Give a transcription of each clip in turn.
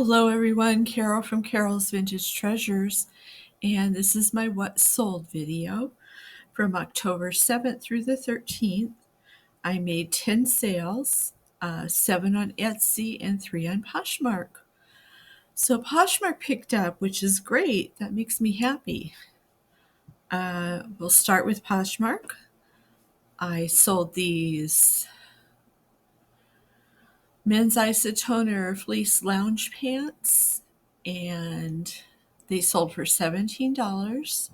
Hello everyone, Carol from Carol's Vintage Treasures, and this is my What Sold video from October 7th through the 13th. I made 10 sales, 7 on Etsy and 3 on Poshmark. So Poshmark picked up, which is great. That makes me happy. We'll start with Poshmark. I sold these men's isotoner fleece lounge pants, and they sold for $17.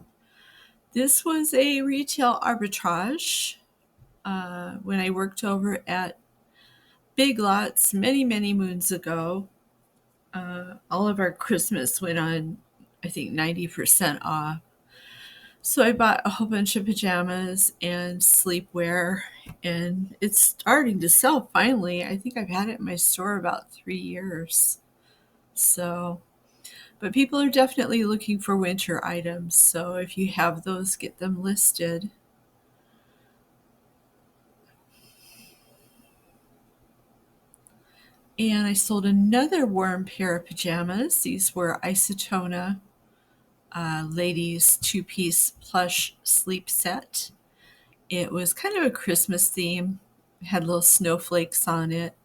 This was a retail arbitrage when I worked over at Big Lots many moons ago. All of our Christmas went on, I think, 90% off. So I bought a whole bunch of pajamas and sleepwear, and it's starting to sell finally. I think I've had it in my store about 3 years. But people are definitely looking for winter items, so if you have those, get them listed. And I sold another warm pair of pajamas. These were Isotona ladies two-piece plush sleep set. It was kind of a Christmas theme. It had little snowflakes on it,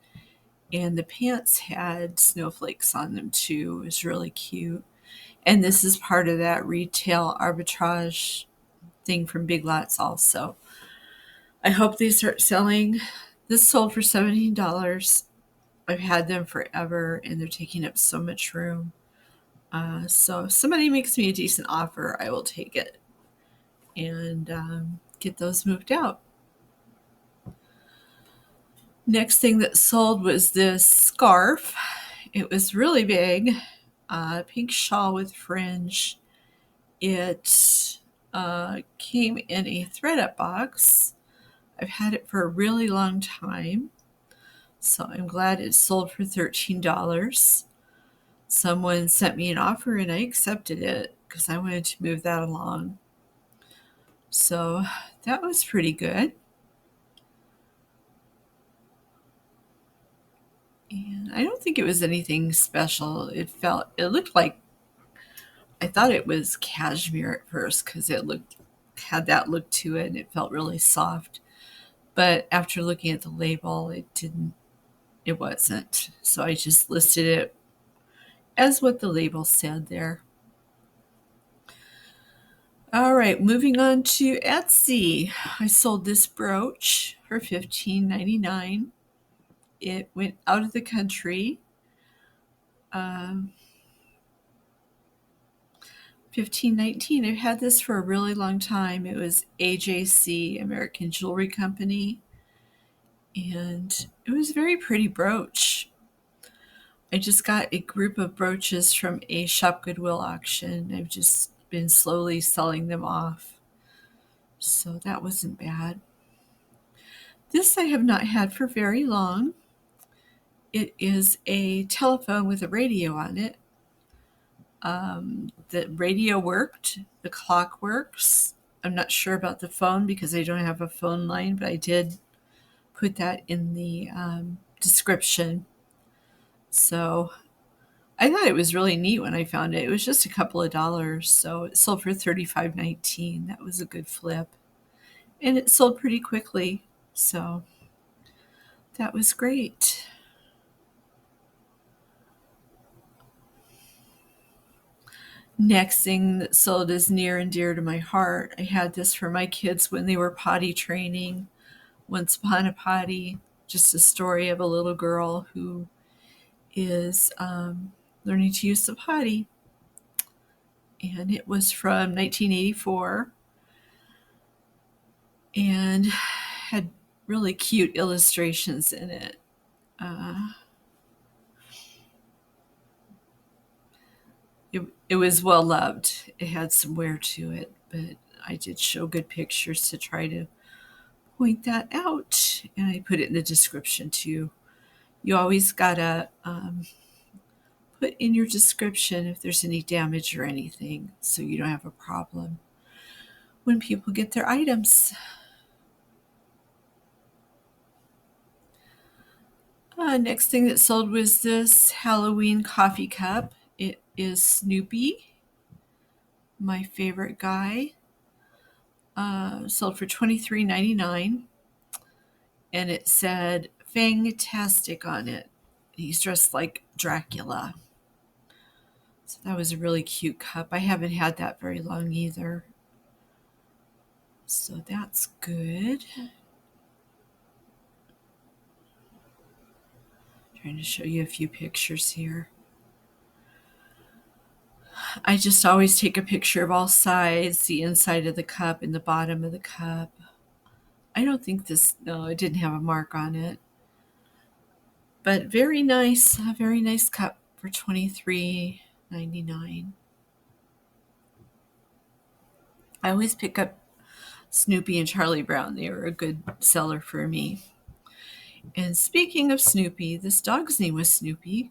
and the pants had snowflakes on them too. It was really cute. And this is part of that retail arbitrage thing from Big Lots also. I hope they start selling. This sold for $17. I've had them forever, and they're taking up so much room. So if somebody makes me a decent offer, I will take it and get those moved out. Next thing that sold was this scarf. It was really big, pink shawl with fringe. It came in a thread-up box. I've had it for a really long time, so I'm glad it sold for $13. Someone sent me an offer and I accepted it because I wanted to move that along. So that was pretty good. And I don't think it was anything special. It looked like, I thought it was cashmere at first because had that look to it and it felt really soft. But after looking at the label, it wasn't. So I just listed it as what the label said there. All right, moving on to Etsy. I sold this brooch for $15.99. It went out of the country. $15.19. I've had this for a really long time. It was AJC, American Jewelry Company, and it was a very pretty brooch. I just got a group of brooches from a Shop Goodwill auction. I've just been slowly selling them off, so that wasn't bad. This I have not had for very long. It is a telephone with a radio on it. The radio worked, the clock works. I'm not sure about the phone because I don't have a phone line, but I did put that in the description. So I thought it was really neat when I found it. It was just a couple of dollars, so it sold for $35.19. That was a good flip. And it sold pretty quickly, so that was great. Next thing that sold is near and dear to my heart. I had this for my kids when they were potty training. Once Upon a Potty, just a story of a little girl who is learning to use the potty. And it was from 1984 and had really cute illustrations in it. It was well loved. It had some wear to it, but I did show good pictures to try to point that out, and I put it in the description too. You always gotta put in your description if there's any damage or anything, so you don't have a problem when people get their items. Next thing that sold was this Halloween coffee cup. It is Snoopy, my favorite guy. Sold for $23.99, and it said "Fantastic" on it. He's dressed like Dracula. So that was a really cute cup. I haven't had that very long either. So that's good. Trying to show you a few pictures here. I just always take a picture of all sides, the inside of the cup and the bottom of the cup. I don't think no, it didn't have a mark on it. But very nice, a very nice cup for $23.99. I always pick up Snoopy and Charlie Brown. They were a good seller for me. And speaking of Snoopy, this dog's name was Snoopy.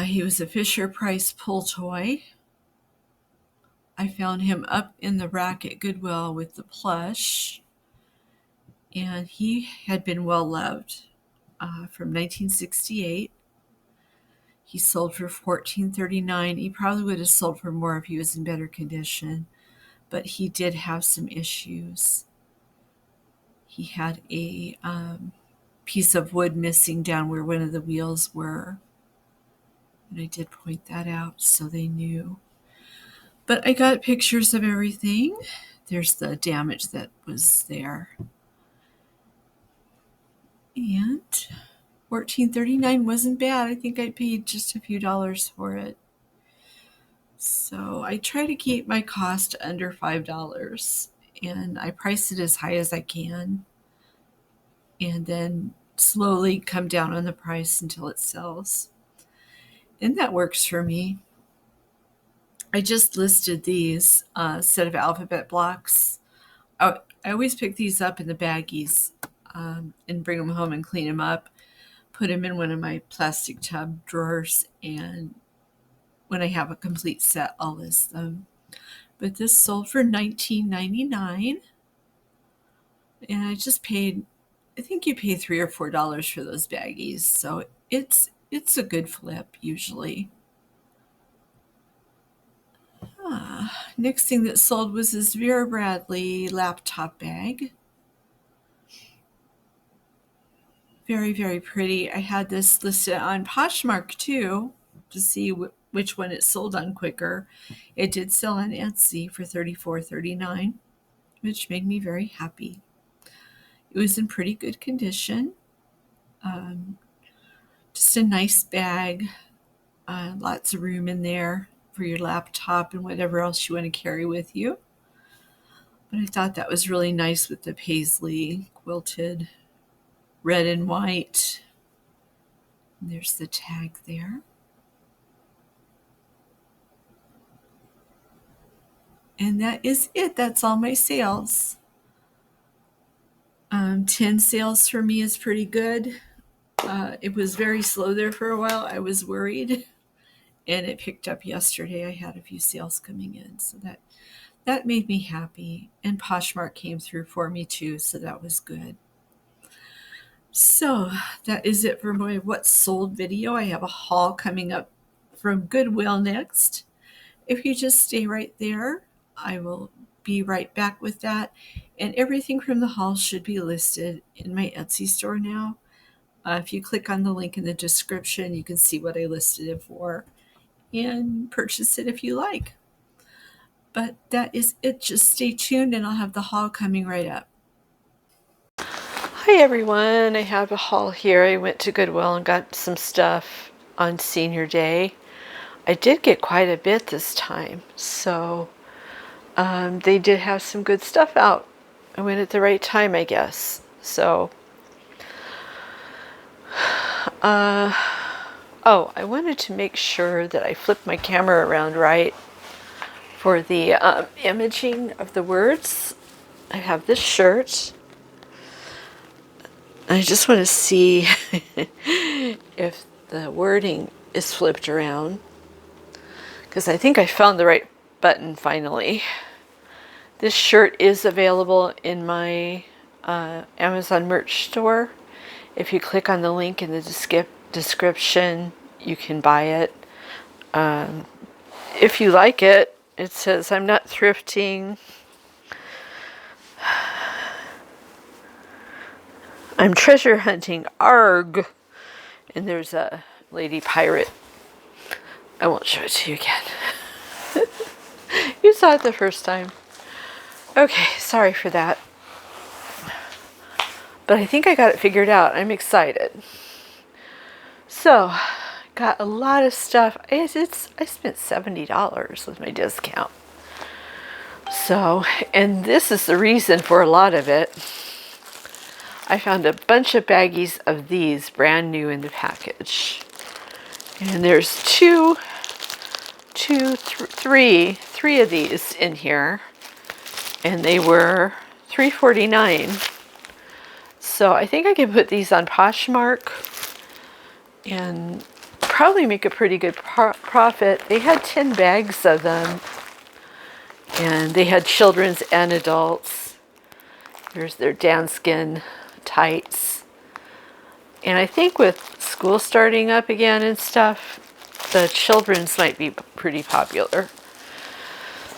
He was a Fisher-Price pull toy. I found him up in the rack at Goodwill with the plush. And he had been well loved from 1968. He sold for $14.39. He probably would have sold for more if he was in better condition, but he did have some issues. He had a piece of wood missing down where one of the wheels were, and I did point that out so they knew. But I got pictures of everything. There's the damage that was there. And $14.39 wasn't bad. I think I paid just a few dollars for it. So I try to keep my cost under $5, and I price it as high as I can, and then slowly come down on the price until it sells. And that works for me. I just listed these set of alphabet blocks. I always pick these up in the baggies and bring them home and clean them up, put them in one of my plastic tub drawers, and when I have a complete set, I'll list them. But this sold for $19.99, and I just paid, I think you pay $3 or $4 for those baggies, so it's a good flip usually. Next thing that sold was this Vera Bradley laptop bag. Very, very pretty. I had this listed on Poshmark too to see which one it sold on quicker. It did sell on Etsy for $34.39, which made me very happy. It was in pretty good condition. Just a nice bag. Lots of room in there for your laptop and whatever else you want to carry with you. But I thought that was really nice with the paisley quilted red and white. And there's the tag there. And that is it. That's all my sales. 10 sales for me is pretty good. It was very slow there for a while. I was worried. And it picked up yesterday. I had a few sales coming in. So that made me happy. And Poshmark came through for me too. So that was good. So that is it for my What Sold video. I have a haul coming up from Goodwill next. If you just stay right there, I will be right back with that. And everything from the haul should be listed in my Etsy store now. If you click on the link in the description, you can see what I listed it for and purchase it if you like. But that is it. Just stay tuned and I'll have the haul coming right up. Hi everyone, I have a haul here. I went to Goodwill and got some stuff on Senior Day. I did get quite a bit this time, so they did have some good stuff out. I went at the right time, I guess. So, I wanted to make sure that I flipped my camera around right for the imaging of the words. I have this shirt. I just want to see if the wording is flipped around, because I think I found the right button finally. This shirt is available in my Amazon merch store, If you click on the link in the description, you can buy it. If you like it, it says, I'm not thrifting. I'm treasure hunting. Arg. And there's a lady pirate. I won't show it to you again. You saw it the first time. Okay, sorry for that. But I think I got it figured out. I'm excited. So, got a lot of stuff. I spent $70 with my discount. So, and this is the reason for a lot of it. I found a bunch of baggies of these brand new in the package. And there's three of these in here. And they were $3.49. So I think I can put these on Poshmark and probably make a pretty good profit. They had 10 bags of them. And they had children's and adults. Here's their Danskin tights. And I think with school starting up again and stuff, the children's might be pretty popular.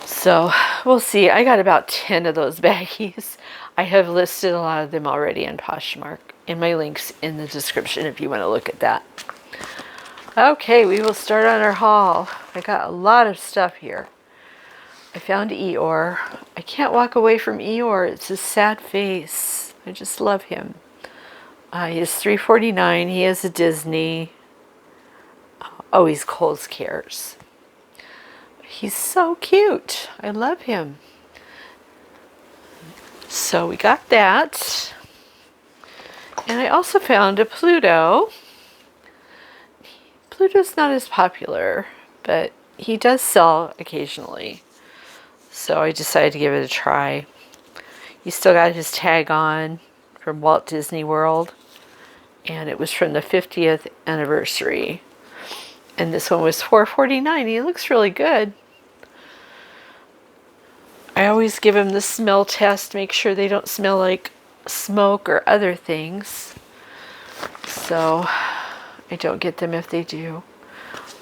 So we'll see. I got about 10 of those baggies. I have listed a lot of them already on Poshmark, and my link's in the description if you want to look at that. Okay, we will start on our haul. I got a lot of stuff here. I found Eeyore. I can't walk away from Eeyore. It's his sad face. I just love him. He is $3.49. He has a Disney. Oh, he's Kohl's Cares. He's so cute. I love him. So we got that. And I also found a Pluto. Pluto's not as popular, but he does sell occasionally. So I decided to give it a try. He still got his tag on from Walt Disney World. And it was from the 50th anniversary. And this one was $4.49. He looks really good. I always give them the smell test, make sure they don't smell like smoke or other things. So I don't get them if they do.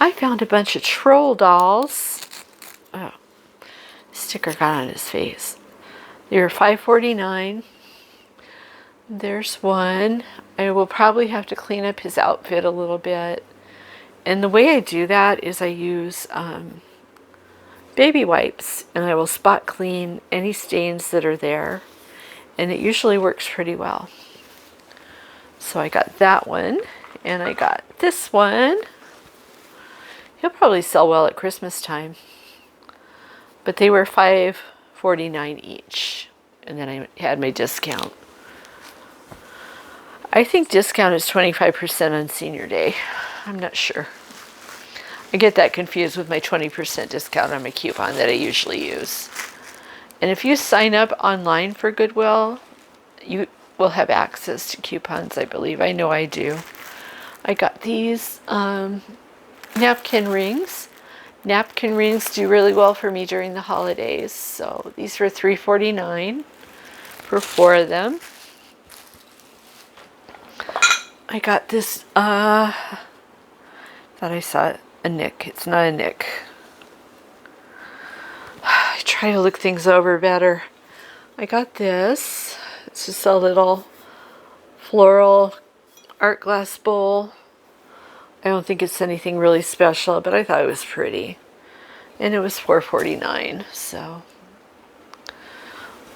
I found a bunch of troll dolls. Oh, the sticker got on his face. They were $5.49. There's one. I will probably have to clean up his outfit a little bit. And the way I do that is I use baby wipes, and I will spot clean any stains that are there, and it usually works pretty well. So I got that one, and I got this one. He'll probably sell well at Christmas time, but they were $5.49 each, and then I had my discount. I think discount is 25% on Senior Day. I'm not sure. I get that confused with my 20% discount on my coupon that I usually use. And if you sign up online for Goodwill, you will have access to coupons, I believe. I know I do. I got these napkin rings. Napkin rings do really well for me during the holidays. So these were $3.49 for 4 of them. I got this, thought I saw a nick. It's not a nick. I try to look things over better. I got this. It's just a little floral art glass bowl. I don't think it's anything really special, but I thought it was pretty. And it was $4.49, so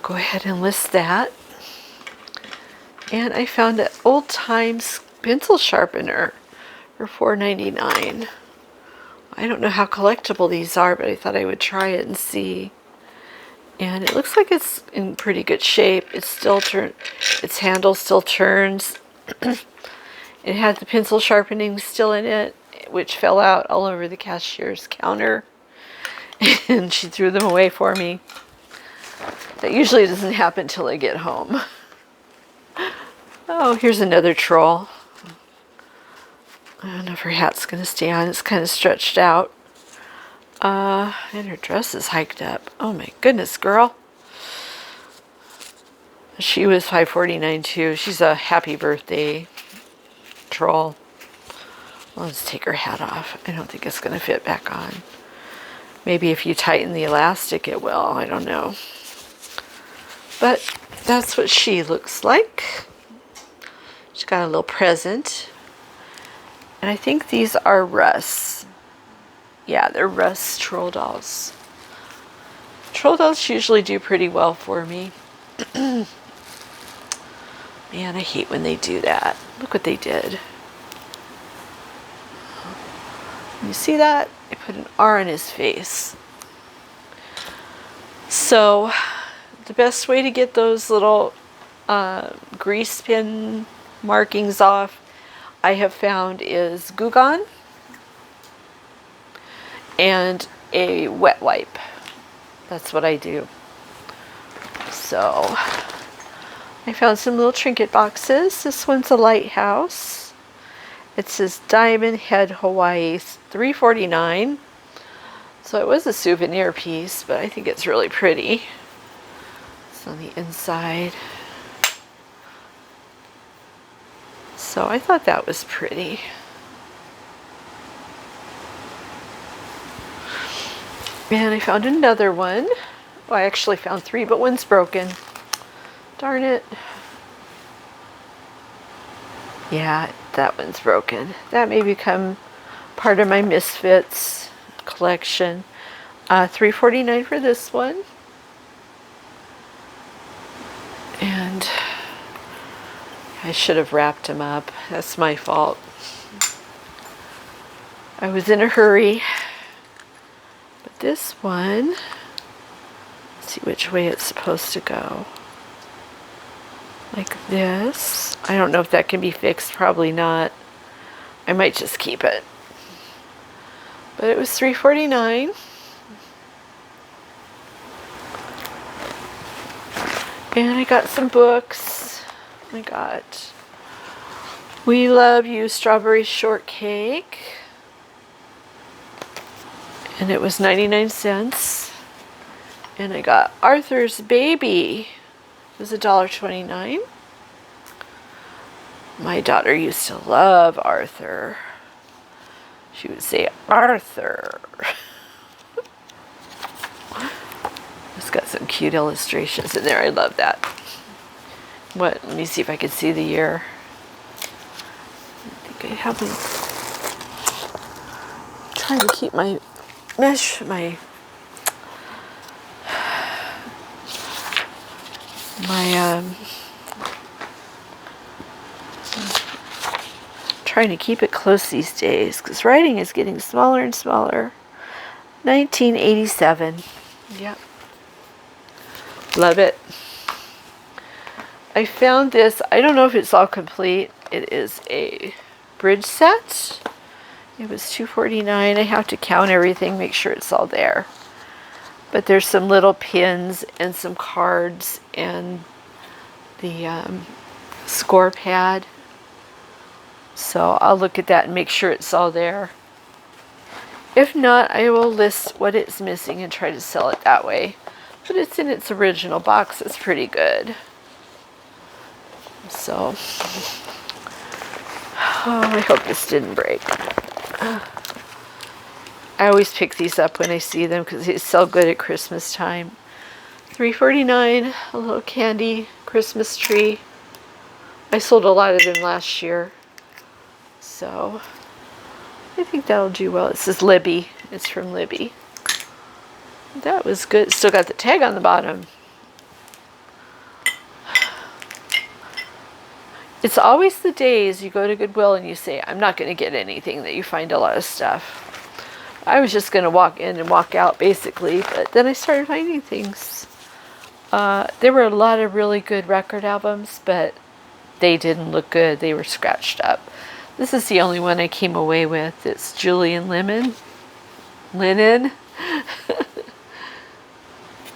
go ahead and list that. And I found an old times pencil sharpener for $4.99. I don't know how collectible these are, but I thought I would try it and see. And it looks like it's in pretty good shape. It's still its handle still turns. It had the pencil sharpening still in it, which fell out all over the cashier's counter. And she threw them away for me. That usually doesn't happen till I get home. Oh, here's another troll. I don't know if her hat's going to stay on. It's kind of stretched out. And her dress is hiked up. Oh my goodness, girl. She was $5.49 too. She's a happy birthday. Patrol. Well, let's take her hat off. I don't think it's going to fit back on. Maybe if you tighten the elastic it will. I don't know. But that's what she looks like. She's got a little present. And I think these are Russ. Yeah, they're Russ troll dolls. Troll dolls usually do pretty well for me. Man, I hate when they do that. Look what they did. You see that? I put an R on his face. So, the best way to get those little grease pin markings off, I have found, is Goo Gone and a wet wipe. That's what I do. So, I found some little trinket boxes. This one's a lighthouse. It says Diamond Head Hawaii, $3.49. So it was a souvenir piece, but I think it's really pretty. It's on the inside. So I thought that was pretty. And I found another one. Well, I actually found 3, but one's broken. Darn it. Yeah, that one's broken. That may become part of my Misfits collection. $3.49 for this one. And I should have wrapped them up. That's my fault. I was in a hurry. But this one, let's see which way it's supposed to go. Like this. I don't know if that can be fixed. Probably not. I might just keep it. But it was $3.49. And I got some books. I got We Love You Strawberry Shortcake. And it was 99 cents. And I got Arthur's Baby. It was $1.29. My daughter used to love Arthur. She would say, Arthur. It's got some cute illustrations in there. I love that. What? Let me see if I can see the year. I think I have I'm trying to keep my mesh, trying to keep it close these days because writing is getting smaller and smaller. 1987. Yep. Love it. I found this. I don't know if it's all complete. It is a bridge set. It was $2.49. I have to count everything, make sure it's all there. But there's some little pins and some cards and the score pad. So I'll look at that and make sure it's all there. If not, I will list what it's missing and try to sell it that way. But it's in its original box. It's pretty good. So, I hope this didn't break. I always pick these up when I see them because they sell good at Christmas time. $3.49, a little candy Christmas tree. I sold a lot of them last year. So, I think that'll do well. It says Libby. It's from Libby. That was good. Still got the tag on the bottom. It's always the days you go to Goodwill and you say, I'm not going to get anything, that you find a lot of stuff. I was just going to walk in and walk out, basically, but then I started finding things. There were a lot of really good record albums, but they didn't look good. They were scratched up. This is the only one I came away with. It's Julian Linen.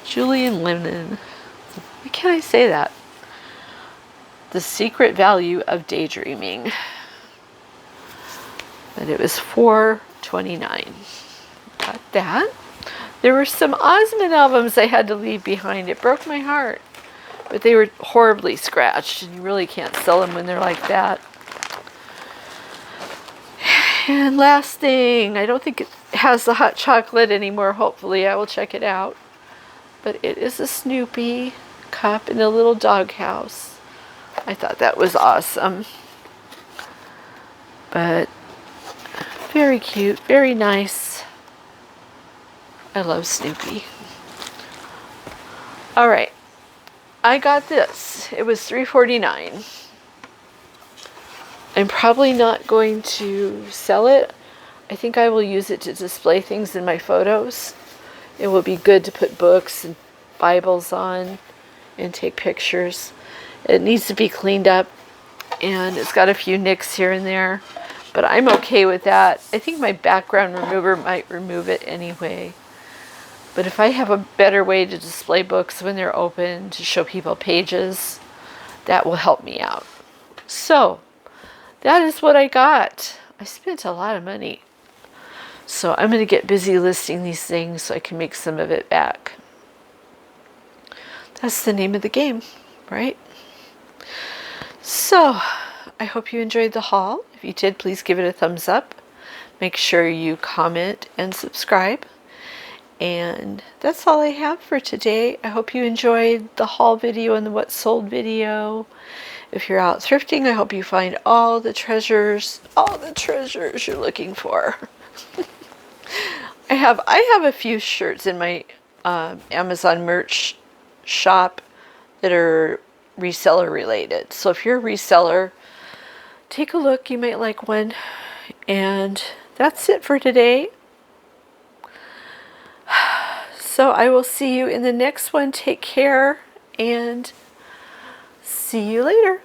Julian Linen. Why can't I say that? The Secret Value of Daydreaming. But it was $4.29. Got that. There were some Osmond albums I had to leave behind. It broke my heart. But they were horribly scratched, and you really can't sell them when they're like that. And last thing, I don't think it has the hot chocolate anymore. Hopefully I will check it out. But it is a Snoopy cup in a little doghouse. I thought that was awesome. But very cute, very nice. I love Snoopy. All right, I got this. It was $3.49. I'm probably not going to sell it. I think I will use it to display things in my photos. It will be good to put books and Bibles on and take pictures. It needs to be cleaned up, and it's got a few nicks here and there, but I'm okay with that. I think my background remover might remove it anyway. But if I have a better way to display books when they're open, to show people pages, that will help me out. So that is what I got. I spent a lot of money. So I'm going to get busy listing these things so I can make some of it back. That's the name of the game, right? So I hope you enjoyed the haul. If you did, please give it a thumbs up. Make sure you comment and subscribe. And that's all I have for today. I hope you enjoyed the haul video and the what sold video. If you're out thrifting, I hope you find all the treasures you're looking for. I have a few shirts in my Amazon merch shop that are reseller related. So if you're a reseller, take a look. You might like one. And that's it for today. So I will see you in the next one. Take care and see you later.